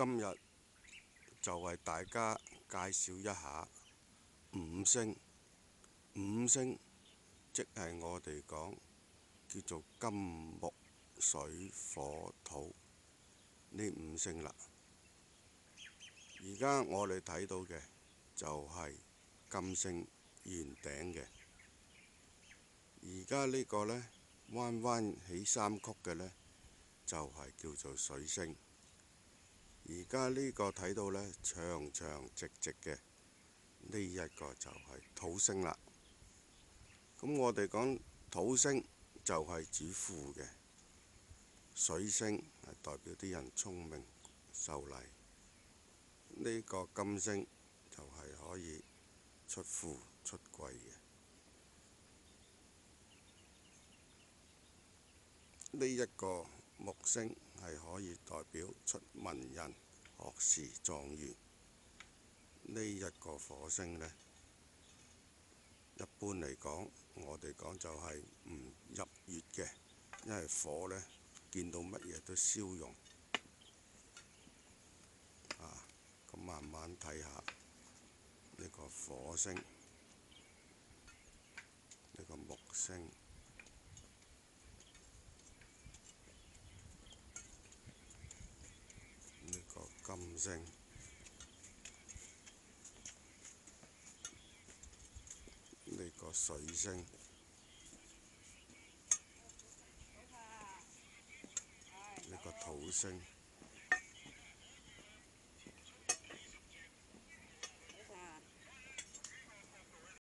今日就為大家介紹一下五星。五星即係我哋講叫做金木水火土呢五星啦。而家我哋睇到嘅就係金星圓頂嘅。而家呢個呢，彎彎起三曲嘅呢，就係叫做水星。而家呢個睇到呢，長長直直嘅呢一個就係土星啦。咁我哋講土星就係主富嘅，水星係代表啲人聰明秀麗。呢個金星就係可以出富出貴嘅。呢一個木星係可以代表出文人、學士、狀元。呢一個火星呢，一般嚟講，我哋講就係唔入月嘅，因為火呢見到乜嘢都燒融。咁慢慢睇下呢個火星，呢個木星。呢個金星，呢個水星，呢個土星。